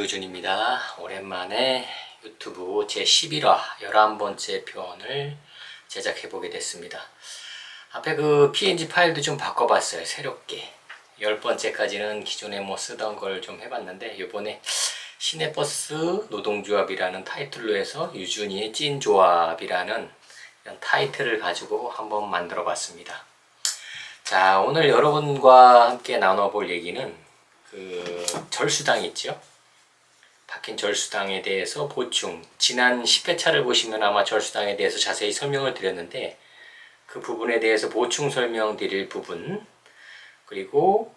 유준입니다. 오랜만에 유튜브 제11화 11번째 편을 제작해보게 됐습니다. 앞에 그 PNG 파일도 좀 바꿔봤어요. 새롭게 10번째까지는 기존에 쓰던 걸 좀 해봤는데, 이번에 시내버스 노동조합이라는 타이틀로 해서 유준이의 찐조합이라는 이런 타이틀을 가지고 한번 만들어 봤습니다. 자, 오늘 여러분과 함께 나눠볼 얘기는 그 절수당 있죠? 박힌 절수당에 대해서 보충, 지난 10회차를 보시면 아마 절수당에 대해서 자세히 설명을 드렸는데, 그 부분에 대해서 보충 설명드릴 부분, 그리고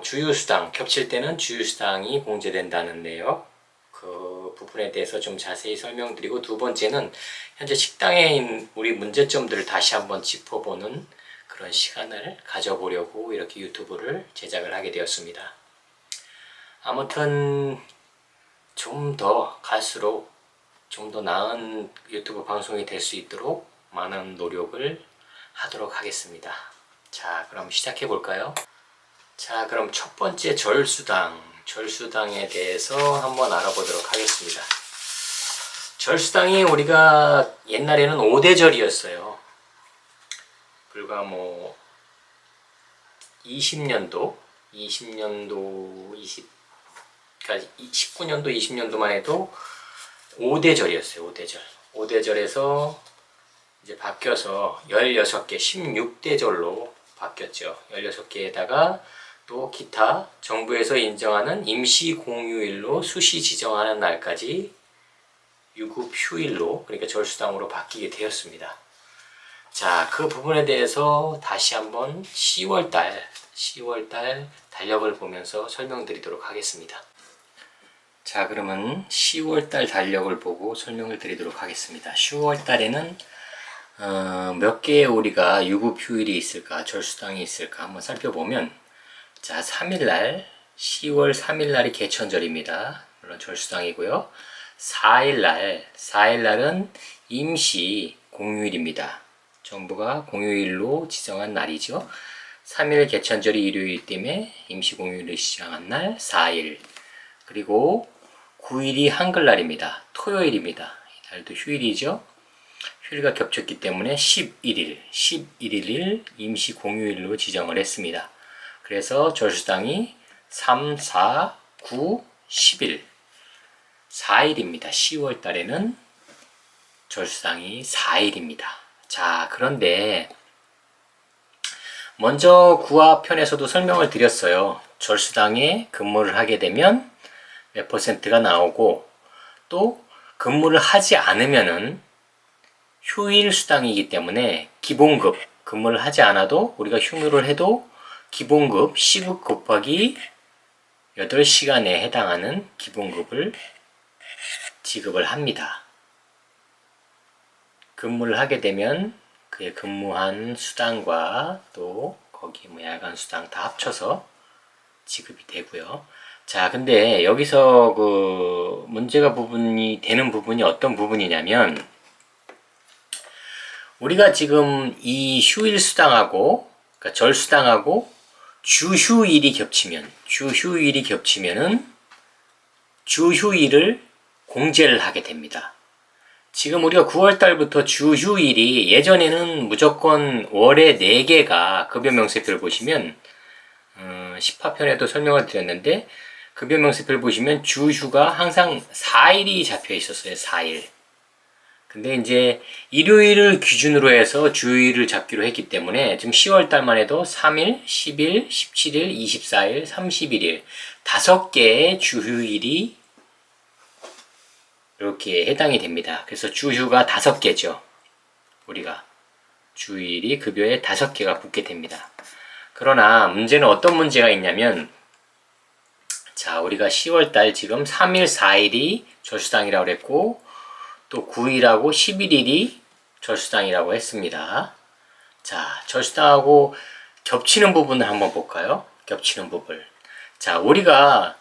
주유수당, 겹칠 때는 주유수당이 공제된다는 내용, 그 부분에 대해서 좀 자세히 설명드리고, 두 번째는 현재 식당에 우리 문제점들을 다시 한번 짚어보는 그런 시간을 가져보려고 이렇게 유튜브를 제작을 하게 되었습니다. 아무튼 좀 더 갈수록 좀 더 나은 유튜브 방송이 될 수 있도록 많은 노력을 하도록 하겠습니다. 자, 그럼 시작해 볼까요? 자, 그럼 첫 번째 절수당에 대해서 한번 알아보도록 하겠습니다. 절수당이 우리가 옛날에는 5대절이었어요. 불과 19년도 20년도만 해도 5대절이었어요. 5대절에서 이제 바뀌어서 16개, 16대절로 바뀌었죠. 16개에다가 또 기타 정부에서 인정하는 임시 공휴일로 수시 지정하는 날까지 유급 휴일로, 그러니까 절수당으로 바뀌게 되었습니다. 자, 그 부분에 대해서 다시 한번 10월달 달력을 보면서 설명드리도록 하겠습니다. 자, 그러면 10월달 달력을 보고 설명을 드리도록 하겠습니다. 10월달에는 몇 개의 우리가 유급 휴일이 있을까, 절수당이 있을까 한번 살펴보면, 자, 3일날 10월 3일날이 개천절입니다. 물론 절수당이고요. 4일날은 임시 공휴일입니다. 정부가 공휴일로 지정한 날이죠. 3일 개천절이 일요일 때문에 임시 공휴일을 지정한 날 4일. 그리고 9일이 한글날입니다. 토요일입니다. 이날도 휴일이죠. 휴일과 겹쳤기 때문에 11일 임시 공휴일로 지정을 했습니다. 그래서 절수당이 3, 4, 9, 10일 4일입니다. 10월 달에는 절수당이 4일입니다. 자, 그런데 먼저 구화편에서도 설명을 드렸어요. 절수당에 근무를 하게 되면 몇 %가 나오고, 또 근무를 하지 않으면은 휴일 수당이기 때문에 기본급, 근무를 하지 않아도 우리가 휴무를 해도 기본급 시급 곱하기 8시간에 해당하는 기본급을 지급을 합니다. 근무를 하게 되면 그의 근무한 수당과 또 거기 야간 수당 다 합쳐서 지급이 되고요. 자, 근데 여기서 그 문제가 되는 부분이 어떤 부분이냐면, 우리가 지금 이 휴일 수당하고, 그러니까 절수당하고 주휴일이 겹치면은 주휴일을 공제를 하게 됩니다. 지금 우리가 9월달부터 주휴일이, 예전에는 무조건 월에 4개가 급여명세표를 보시면 10화편에도 설명을 드렸는데, 급여명세표를 보시면 주휴가 항상 4일이 잡혀 있었어요. 4일. 근데 이제 일요일을 기준으로 해서 주휴일을 잡기로 했기 때문에 지금 10월달만 해도 3일, 10일, 17일, 24일, 31일 5개의 주휴일이 이렇게 해당이 됩니다. 그래서 주휴가 5개죠. 우리가 주휴일이 급여에 5개가 붙게 됩니다. 그러나 문제는 어떤 문제가 있냐면, 자, 우리가 10월달 지금 3일, 4일이 절수당이라고 그랬고, 또 9일하고 11일이 절수당이라고 했습니다. 자, 절수당하고 겹치는 부분을 한번 볼까요? 겹치는 부분. 자, 우리가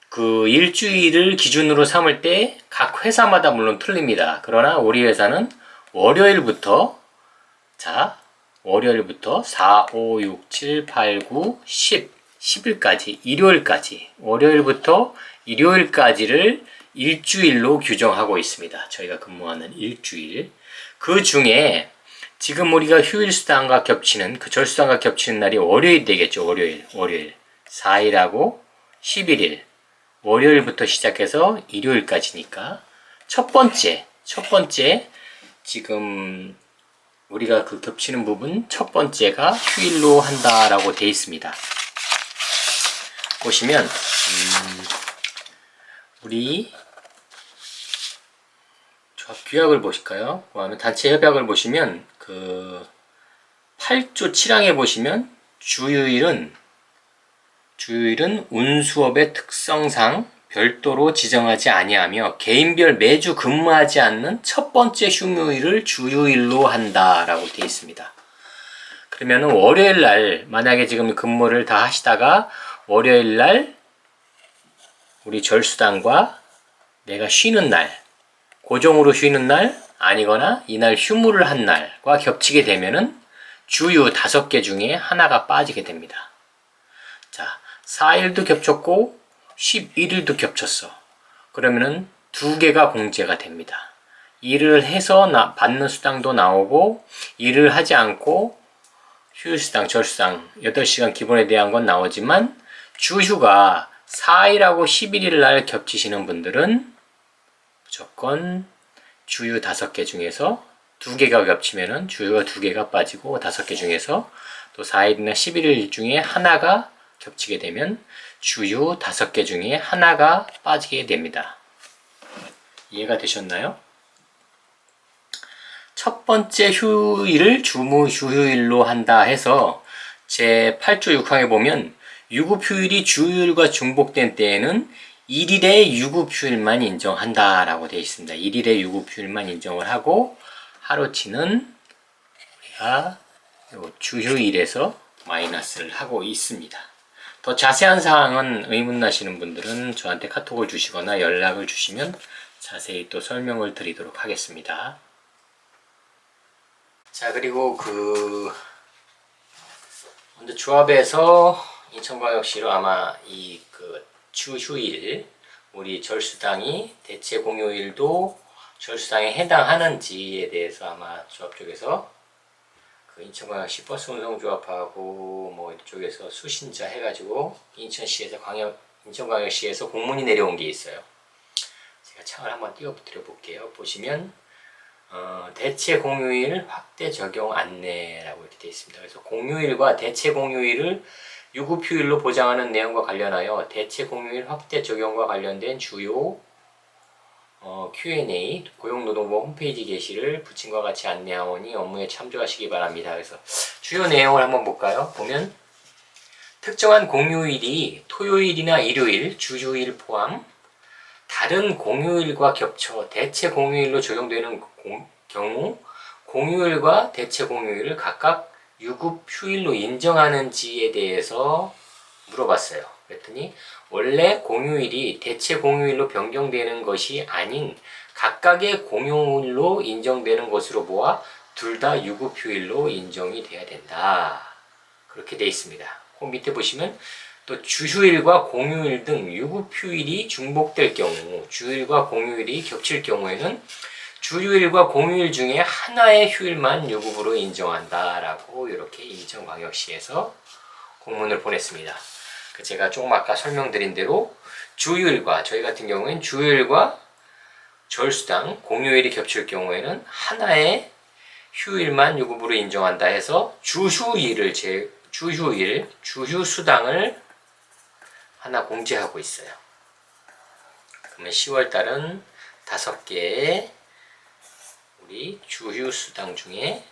그 일주일을 기준으로 삼을 때 각 회사마다 물론 틀립니다. 그러나 우리 회사는 월요일부터 4, 5, 6, 7, 8, 9, 10, 10일까지, 일요일까지, 월요일부터 일요일까지를 일주일로 규정하고 있습니다. 저희가 근무하는 일주일. 그 중에 지금 우리가 휴일수당과 겹치는, 그 절수당과 겹치는 날이 월요일 되겠죠. 월요일. 4일하고 11일. 월요일부터 시작해서 일요일까지니까. 첫 번째, 지금 우리가 그 겹치는 부분 첫 번째가 휴일로 한다라고 되어 있습니다. 보시면, 우리 조합규약을 보실까요? 그다음에 단체 협약을 보시면 그 8조 7항에 보시면 주휴일은 운수업의 특성상 별도로 지정하지 아니하며 개인별 매주 근무하지 않는 첫 번째 휴무일을 주휴일로 한다라고 되어 있습니다. 그러면은 월요일 날 만약에 지금 근무를 다 하시다가 월요일 날 우리 절수당과 내가 쉬는 날, 고정으로 쉬는 날 아니거나 이날 휴무를 한 날과 겹치게 되면은 주휴 5개 중에 하나가 빠지게 됩니다. 자, 4일도 겹쳤고 11일도 겹쳤어. 그러면은 2개가 공제가 됩니다. 일을 해서 받는 수당도 나오고 일을 하지 않고 휴일수당, 절수당 8시간 기본에 대한 건 나오지만 주휴가 4일하고 11일 날 겹치시는 분들은 무조건 주휴 5개 중에서 2개가 겹치면은 주휴가 2개가 빠지고 5개 중에서 또 4일이나 11일 중에 하나가 겹치게 되면 주휴 5개 중에 하나가 빠지게 됩니다. 이해가 되셨나요? 첫 번째 휴일을 주휴일로 한다 해서 제 8조 6항에 보면 유급휴일이 주휴일과 중복된 때에는 1일의 유급휴일만 인정한다라고 되어 있습니다. 1일의 유급휴일만 인정을 하고 하루치는 우리가 주휴일에서 마이너스를 하고 있습니다. 더 자세한 사항은 의문 나시는 분들은 저한테 카톡을 주시거나 연락을 주시면 자세히 또 설명을 드리도록 하겠습니다. 자, 그리고 먼저 조합에서 인천광역시로 아마 이 주휴일 우리 절수당이 대체 공휴일도 절수당에 해당하는지에 대해서 아마 조합 쪽에서 인천광역시 버스 운송조합하고 뭐 이쪽에서 수신자 해가지고 인천광역시에서 공문이 내려온 게 있어요. 제가 창을 한번 띄워드려 볼게요. 보시면 대체 공휴일 확대 적용 안내라고 이렇게 되어 있습니다. 그래서 공휴일과 대체 공휴일을 유급휴일로 보장하는 내용과 관련하여 대체 공휴일 확대 적용과 관련된 주요 Q&A 고용노동부 홈페이지 게시를 부친과 같이 안내하오니 업무에 참조하시기 바랍니다. 그래서 주요 내용을 한번 볼까요? 보면 특정한 공휴일이 토요일이나 일요일, 주휴일 포함 다른 공휴일과 겹쳐 대체 공휴일로 적용되는 경우 공휴일과 대체 공휴일을 각각 유급휴일로 인정하는지에 대해서 물어봤어요. 그랬더니 원래 공휴일이 대체 공휴일로 변경되는 것이 아닌 각각의 공휴일로 인정되는 것으로 보아 둘 다 유급휴일로 인정이 돼야 된다. 그렇게 되어 있습니다. 그 밑에 보시면 또 주휴일과 공휴일 등 유급휴일이 중복될 경우 주휴일과 공휴일이 겹칠 경우에는 주휴일과 공휴일 중에 하나의 휴일만 유급으로 인정한다라고 이렇게 인천광역시에서 공문을 보냈습니다. 제가 조금 아까 설명드린 대로 주휴일과 저희 같은 경우에는 주휴일과 절수당 공휴일이 겹칠 경우에는 하나의 휴일만 유급으로 인정한다 해서 주휴수당을 하나 공제하고 있어요. 그러면 10월달은 5개의 우리 주휴수당 중에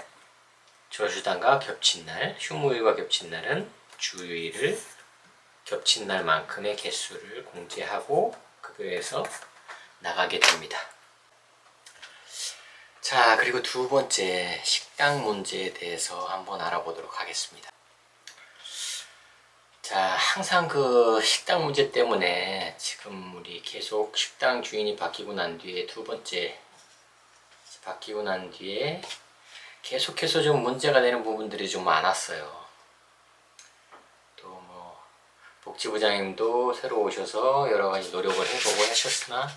절수당과 겹친 날, 휴무일과 겹친 날은 주휴일을 겹친 날만큼의 개수를 공제하고 급여에서 나가게 됩니다. 자, 그리고 두 번째 식당 문제에 대해서 한번 알아보도록 하겠습니다. 자, 항상 식당 문제 때문에 지금 우리 계속 식당 주인이 바뀌고 난 뒤에 계속해서 좀 문제가 되는 부분들이 좀 많았어요. 또 복지부장님도 새로 오셔서 여러 가지 노력을 해보고 하셨으나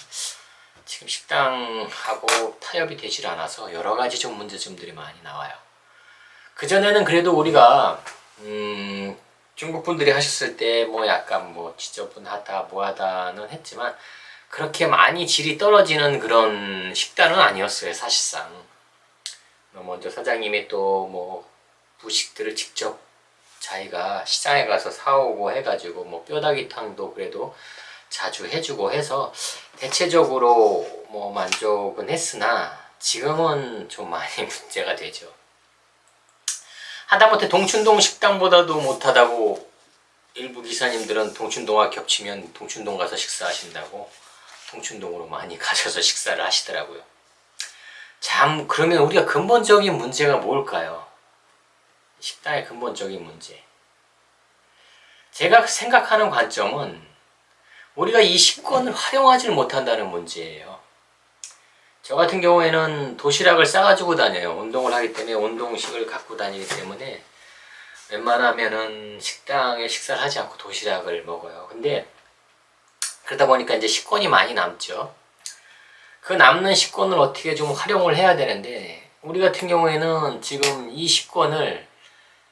지금 식당하고 타협이 되질 않아서 여러 가지 좀 문제점들이 많이 나와요. 그전에는 그래도 우리가 중국 분들이 하셨을 때 뭐 약간 뭐 지저분하다 뭐하다는 했지만 그렇게 많이 질이 떨어지는 그런 식단은 아니었어요, 사실상. 먼저 사장님이 또 뭐 부식들을 직접 자기가 시장에 가서 사오고 해가지고 뭐 뼈다귀탕도 그래도 자주 해주고 해서 대체적으로 뭐 만족은 했으나 지금은 좀 많이 문제가 되죠. 하다못해 동춘동 식당보다도 못하다고 일부 기사님들은 동춘동과 겹치면 동춘동 가서 식사하신다고 동춘동으로 많이 가셔서 식사를 하시더라고요. 참, 그러면 우리가 근본적인 문제가 뭘까요? 식당의 근본적인 문제. 제가 생각하는 관점은 우리가 이 식권을 활용하지 못한다는 문제예요. 저 같은 경우에는 도시락을 싸가지고 다녀요. 운동을 하기 때문에 운동식을 갖고 다니기 때문에 웬만하면은 식당에 식사를 하지 않고 도시락을 먹어요. 근데 그러다 보니까 이제 식권이 많이 남죠. 그 남는 식권을 어떻게 좀 활용을 해야 되는데 우리 같은 경우에는 지금 이 식권을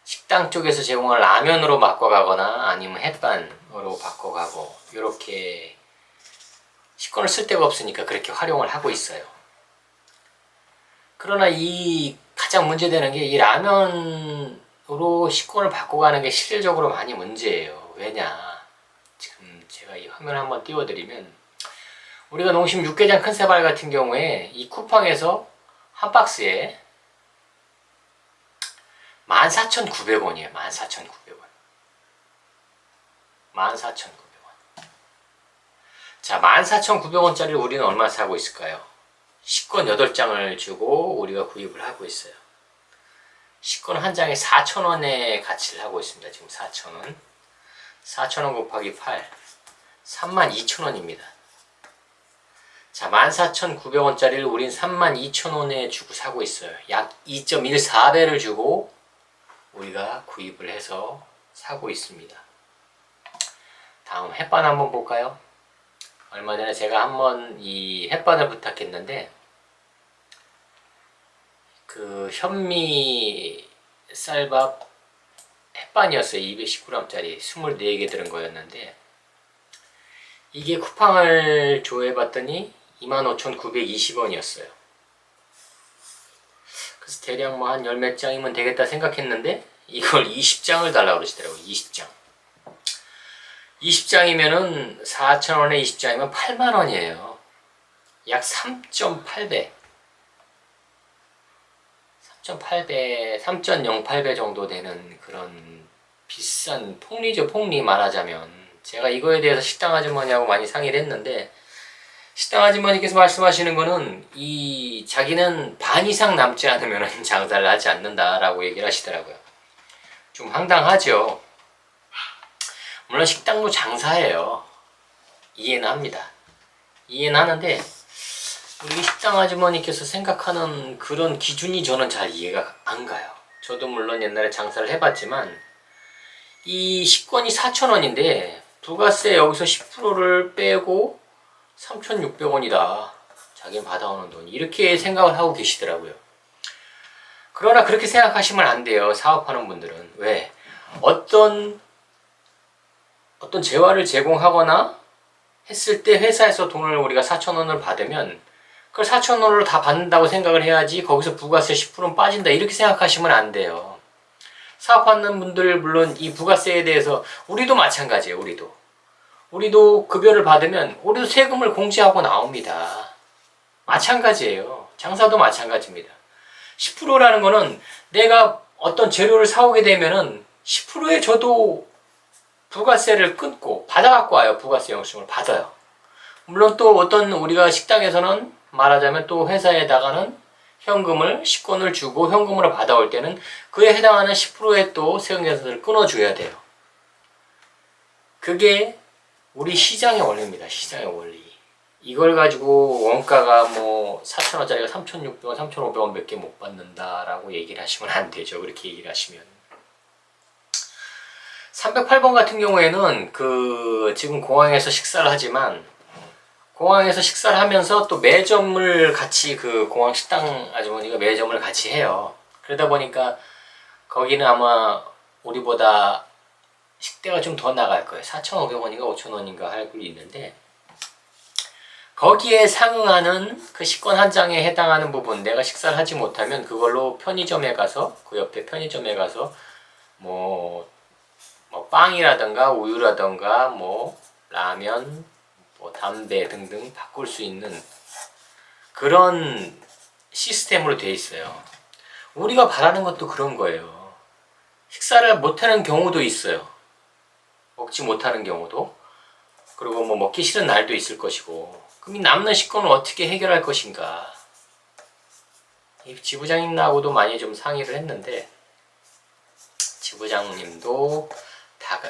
식당 쪽에서 제공할 라면으로 바꿔가거나 아니면 햇반으로 바꿔가고 이렇게 식권을 쓸 데가 없으니까 그렇게 활용을 하고 있어요. 그러나 이 가장 문제되는 게 이 라면으로 식권을 바꿔가는 게 실질적으로 많이 문제예요. 왜냐? 지금 제가 이 화면 한번 띄워드리면 우리가 농심 육개장 큰새발 같은 경우에 이 쿠팡에서 한 박스에 14,900원이에요. 14,900원. 14,900원. 자, 14,900원짜리를 우리는 얼마 사고 있을까요? 식권 8장을 주고 우리가 구입을 하고 있어요. 식권 한 장에 4,000원의 가치를 하고 있습니다. 지금 4,000원. 4,000원 곱하기 8. 32,000원입니다. 자, 14,900원짜리를 우린 32,000원에 주고 사고 있어요. 약 2.14배를 주고 우리가 구입을 해서 사고 있습니다. 다음 햇반 한번 볼까요? 얼마 전에 제가 한번 이 햇반을 부탁했는데 그 현미 쌀밥 햇반이었어요. 210g짜리 24개 들은 거였는데 이게 쿠팡을 조회해봤더니 25,920원이었어요. 그래서 대략 뭐 한 열 몇 장이면 되겠다 생각했는데 이걸 20장을 달라고 그러시더라고요. 20장. 20장이면은 4,000원에 20장이면 8만원이에요. 약 3.8배. 3.8배, 3.08배 정도 되는 그런 비싼 폭리죠. 폭리 말하자면. 제가 이거에 대해서 식당 아주머니하고 많이 상의를 했는데 식당 아주머니께서 말씀하시는 거는 이 자기는 반 이상 남지 않으면 장사를 하지 않는다라고 얘기를 하시더라고요. 좀 황당하죠. 물론 식당도 장사예요. 이해는 합니다. 이해는 하는데 우리 식당 아주머니께서 생각하는 그런 기준이 저는 잘 이해가 안 가요. 저도 물론 옛날에 장사를 해봤지만 이 식권이 4,000원인데 부가세 여기서 10%를 빼고 3,600원이다. 자기는 받아오는 돈. 이렇게 생각을 하고 계시더라고요. 그러나 그렇게 생각하시면 안 돼요. 사업하는 분들은. 왜? 어떤 재화를 제공하거나 했을 때 회사에서 돈을 우리가 4,000원을 받으면 그걸 4,000원으로 다 받는다고 생각을 해야지 거기서 부가세 10%는 빠진다 이렇게 생각하시면 안 돼요. 사업하는 분들 물론 이 부가세에 대해서 우리도 마찬가지예요. 우리도 급여를 받으면 우리도 세금을 공제하고 나옵니다. 마찬가지예요. 장사도 마찬가지입니다. 10%라는 거는 내가 어떤 재료를 사오게 되면은 10%에 저도 부가세를 끊고 받아갖고 와요. 부가세 영수증을 받아요. 물론 또 어떤 우리가 식당에서는 말하자면 또 회사에다가는 현금을 식권을 주고 현금으로 받아올 때는 그에 해당하는 10%의 또 세금계산서를 끊어줘야 돼요. 그게 우리 시장의 원리입니다. 시장의 원리. 이걸 가지고 원가가 뭐 4,000원짜리가 3,600원, 3,500원 몇 개 못 받는다라고 얘기를 하시면 안 되죠. 그렇게 얘기를 하시면. 308번 같은 경우에는 지금 공항에서 식사를 하지만 공항에서 식사를 하면서 또 매점을 같이 공항 식당 아주머니가 매점을 같이 해요. 그러다 보니까 거기는 아마 우리보다 식대가 좀 더 나갈 거예요. 4,500원인가 5,000원인가 할고 있는데 거기에 상응하는 그 식권 한 장에 해당하는 부분 내가 식사를 하지 못하면 그걸로 편의점에 가서 그 옆에 편의점에 가서 뭐 빵이라든가 우유라든가 뭐 라면 뭐 담배 등등 바꿀 수 있는 그런 시스템으로 되어 있어요. 우리가 바라는 것도 그런 거예요. 식사를 못하는 경우도 있어요. 먹지 못하는 경우도. 그리고 뭐 먹기 싫은 날도 있을 것이고. 그럼 이 남는 식권을 어떻게 해결할 것인가. 이 지부장님하고도 많이 좀 상의를 했는데 지부장님도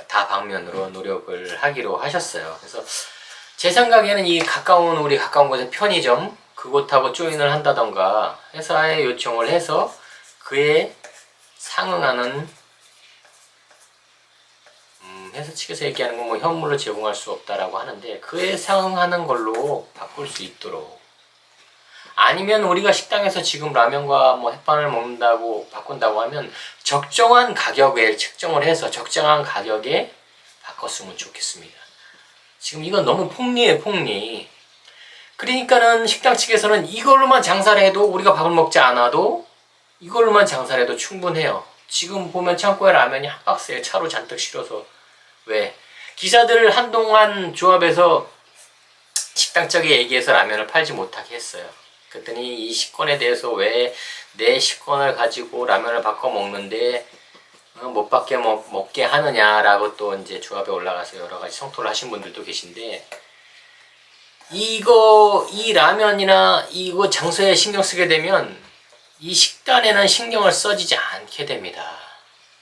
다 방면으로 노력을 하기로 하셨어요. 그래서 제 생각에는 우리 가까운 곳의 편의점 그곳하고 조인을 한다던가 회사에 요청을 해서 그에 상응하는 회사 측에서 얘기하는 건 뭐 현물로 제공할 수 없다라고 하는데 그에 상응하는 걸로 바꿀 수 있도록 아니면 우리가 식당에서 지금 라면과 뭐 햇반을 먹는다고 바꾼다고 하면 적정한 가격에 책정을 해서 적정한 가격에 바꿨으면 좋겠습니다. 지금 이건 너무 폭리예요, 폭리. 그러니까는 식당 측에서는 이걸로만 장사를 해도 우리가 밥을 먹지 않아도 이걸로만 장사를 해도 충분해요. 지금 보면 창고에 라면이 한 박스에 차로 잔뜩 실어서 왜? 기사들 한동안 조합에서 식당 쪽에 얘기해서 라면을 팔지 못하게 했어요. 그랬더니 이 식권에 대해서 왜 내 식권을 가지고 라면을 바꿔 먹는데 못 받게 먹게 하느냐라고 또 이제 조합에 올라가서 여러 가지 성토를 하신 분들도 계신데 이 라면이나 이거 장소에 신경 쓰게 되면 이 식단에는 신경을 써지지 않게 됩니다.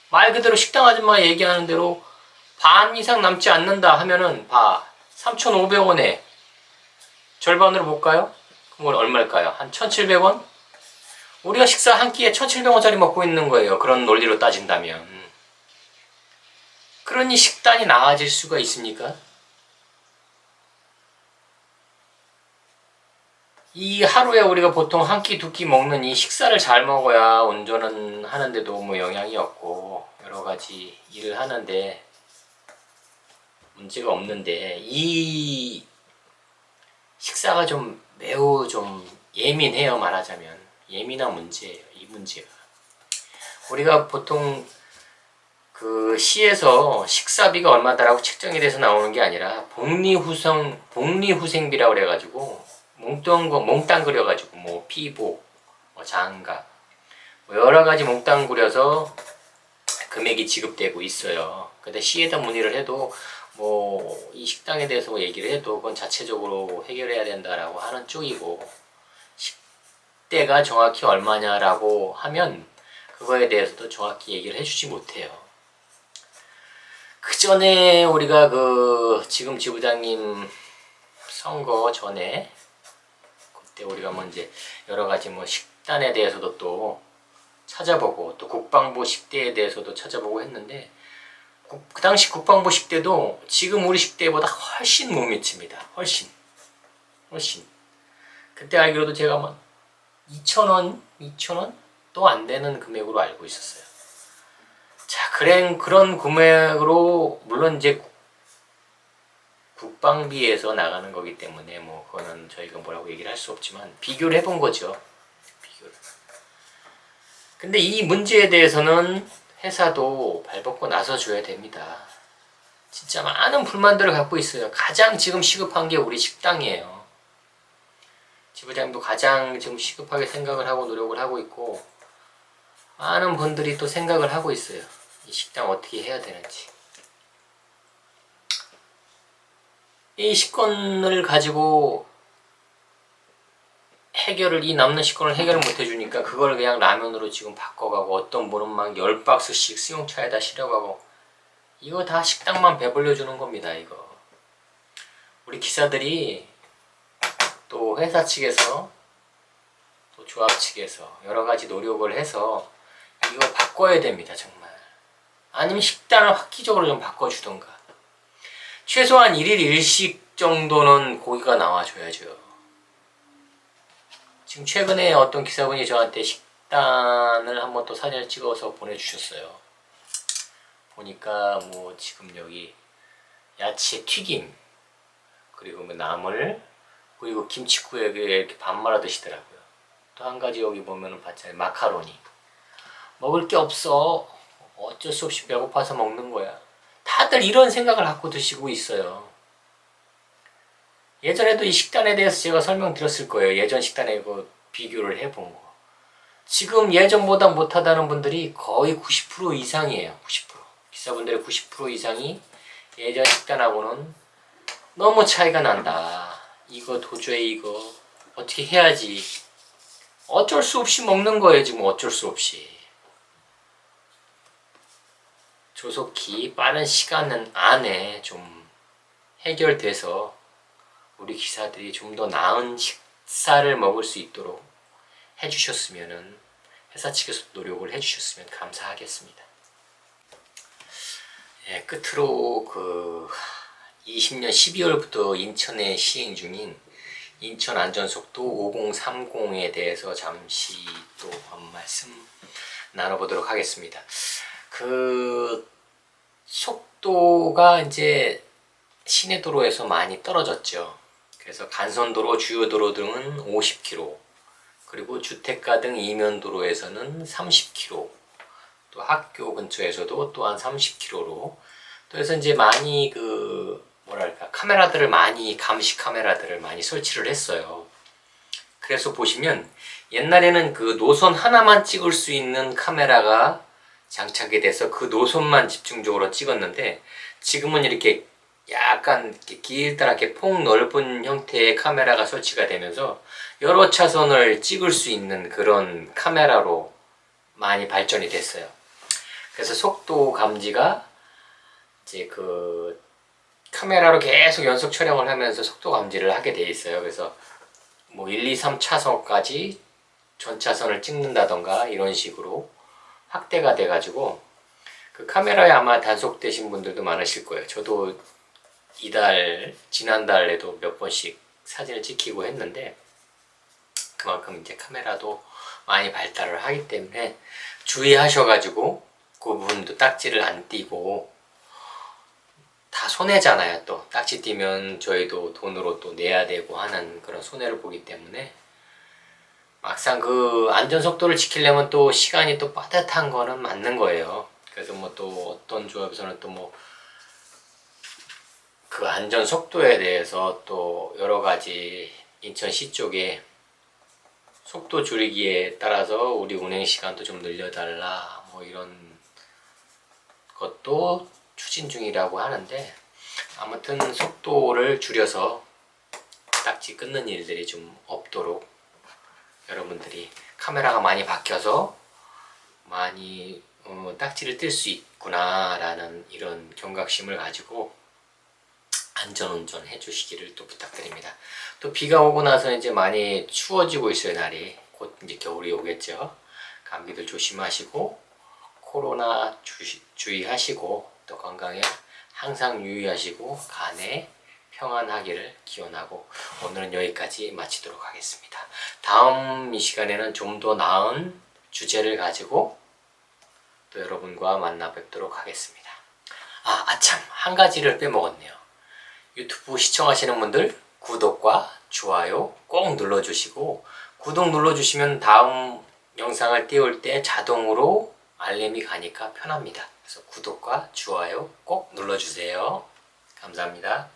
말 그대로 식당 아줌마 얘기하는 대로 반 이상 남지 않는다 하면은 3,500원에 절반으로 볼까요? 그건 얼마일까요? 한 1,700원? 우리가 식사 한 끼에 1,700원짜리 먹고 있는 거예요. 그런 논리로 따진다면. 그러니 식단이 나아질 수가 있습니까? 이 하루에 우리가 보통 한 끼, 두 끼 먹는 이 식사를 잘 먹어야 운전은 하는데도 뭐 영향이 없고 여러 가지 일을 하는데 문제가 없는데 이 식사가 좀 매우 좀 예민해요. 말하자면 예민한 문제예요. 이 문제가 우리가 보통 그 시에서 식사비가 얼마다라고 책정이 돼서 나오는 게 아니라 복리후생비라고 그래가지고 몽땅 그려가지고 뭐 피복, 뭐 장갑 뭐 여러 가지 몽땅 그려서 금액이 지급되고 있어요. 근데 시에다 문의를 해도 뭐 이 식당에 대해서 얘기를 해도 그건 자체적으로 해결해야 된다라고 하는 쪽이고 식대가 정확히 얼마냐라고 하면 그거에 대해서도 정확히 얘기를 해주지 못해요. 그 전에 우리가 지금 지부장님 선거 전에 그때 우리가 뭐 이제 여러 가지 뭐 식단에 대해서도 또 찾아보고 또 국방부 식대에 대해서도 찾아보고 했는데 그 당시 국방부 식대도 지금 우리 식대보다 훨씬 못 미칩니다. 훨씬. 그때 알기로도 제가 뭐 2,000원? 또 안 되는 금액으로 알고 있었어요. 자, 그런 금액으로 물론 이제 국방비에서 나가는 거기 때문에 뭐 그거는 저희가 뭐라고 얘기를 할 수 없지만 비교를 해본 거죠. 비교를. 근데 이 문제에 대해서는 회사도 발벗고 나서줘야 됩니다. 진짜 많은 불만들을 갖고 있어요. 가장 지금 시급한 게 우리 식당이에요. 지부장님도 가장 지금 시급하게 생각을 하고 노력을 하고 있고 많은 분들이 또 생각을 하고 있어요. 이 식당 어떻게 해야 되는지. 이 식권을 가지고 이 남는 식권을 해결을 못 해주니까 그걸 그냥 라면으로 지금 바꿔가고 어떤 분은 막 10박스씩 승용차에다 실어가고 이거 다 식당만 배불려 주는 겁니다. 이거 우리 기사들이 또 회사 측에서 또 조합 측에서 여러 가지 노력을 해서 이거 바꿔야 됩니다. 정말 아니면 식단을 획기적으로 좀 바꿔주던가. 최소한 1일 1식 정도는 고기가 나와줘야죠. 지금 최근에 어떤 기사분이 저한테 식단을 한번 또 사진을 찍어서 보내주셨어요. 보니까 뭐 지금 여기 야채 튀김, 그리고 뭐 나물, 그리고 김치국에 이렇게 밥 말아 드시더라고요. 또 한 가지 여기 보면은 봤잖아요. 마카로니. 먹을 게 없어. 어쩔 수 없이 배고파서 먹는 거야. 다들 이런 생각을 갖고 드시고 있어요. 예전에도 이 식단에 대해서 제가 설명드렸을 거예요. 예전 식단에 그 비교를 해본 거. 지금 예전보다 못하다는 분들이 거의 90% 이상이에요. 90%. 기사분들의 90% 이상이 예전 식단하고는 너무 차이가 난다. 이거 도저히 이거 어떻게 해야지. 어쩔 수 없이 먹는 거예요. 지금 어쩔 수 없이. 조속히 빠른 시간 안에 좀 해결돼서 우리 기사들이 좀 더 나은 식사를 먹을 수 있도록 해주셨으면은, 회사 측에서 노력을 해주셨으면 감사하겠습니다. 예, 끝으로 그 20년 12월부터 인천에 시행 중인 인천 안전속도 5030에 대해서 잠시 또 한 말씀 나눠보도록 하겠습니다. 그 속도가 이제 시내도로에서 많이 떨어졌죠. 그래서 간선도로, 주요도로 등은 50km, 그리고 주택가 등 이면도로에서는 30km, 또 학교 근처에서도 또한 30km로, 또 해서 이제 많이 그 뭐랄까 카메라들을 많이, 감시 카메라들을 많이 설치를 했어요. 그래서 보시면 옛날에는 그 노선 하나만 찍을 수 있는 카메라가 장착이 돼서 그 노선만 집중적으로 찍었는데, 지금은 이렇게 약간 이렇게 길다랗게 폭넓은 형태의 카메라가 설치가 되면서 여러 차선을 찍을 수 있는 그런 카메라로 많이 발전이 됐어요. 그래서 속도 감지가 이제 그 카메라로 계속 연속 촬영을 하면서 속도 감지를 하게 돼 있어요. 그래서 뭐 1, 2, 3차선까지 전 차선을 찍는다던가 이런 식으로 확대가 돼 가지고 그 카메라에 아마 단속되신 분들도 많으실 거예요. 저도 지난달에도 몇 번씩 사진을 찍히고 했는데, 그만큼 이제 카메라도 많이 발달을 하기 때문에 주의하셔가지고 그 부분도 딱지를 안 띄고, 다 손해잖아요. 또 딱지 띄면 저희도 돈으로 또 내야 되고 하는 그런 손해를 보기 때문에, 막상 그 안전속도를 지키려면 또 시간이 또 빠듯한 거는 맞는 거예요. 그래서 뭐 또 어떤 조합에서는 또 뭐 그 안전 속도에 대해서 또 여러 가지 인천시 쪽에 속도 줄이기에 따라서 우리 운행 시간도 좀 늘려달라 뭐 이런 것도 추진 중이라고 하는데, 아무튼 속도를 줄여서 딱지 끊는 일들이 좀 없도록 여러분들이 카메라가 많이 바뀌어서 많이 딱지를 뜰 수 있구나 라는 이런 경각심을 가지고 안전운전 해주시기를 또 부탁드립니다. 또 비가 오고 나서 이제 많이 추워지고 있어요. 날이 곧 이제 겨울이 오겠죠. 감기들 조심하시고 코로나 주의하시고 또 건강에 항상 유의하시고 간에 평안하기를 기원하고 오늘은 여기까지 마치도록 하겠습니다. 다음 이 시간에는 좀 더 나은 주제를 가지고 또 여러분과 만나 뵙도록 하겠습니다. 아참, 한 가지를 빼먹었네요. 유튜브 시청하시는 분들 구독과 좋아요 꼭 눌러주시고, 구독 눌러주시면 다음 영상을 띄울 때 자동으로 알림이 가니까 편합니다. 그래서 구독과 좋아요 꼭 눌러주세요. 감사합니다.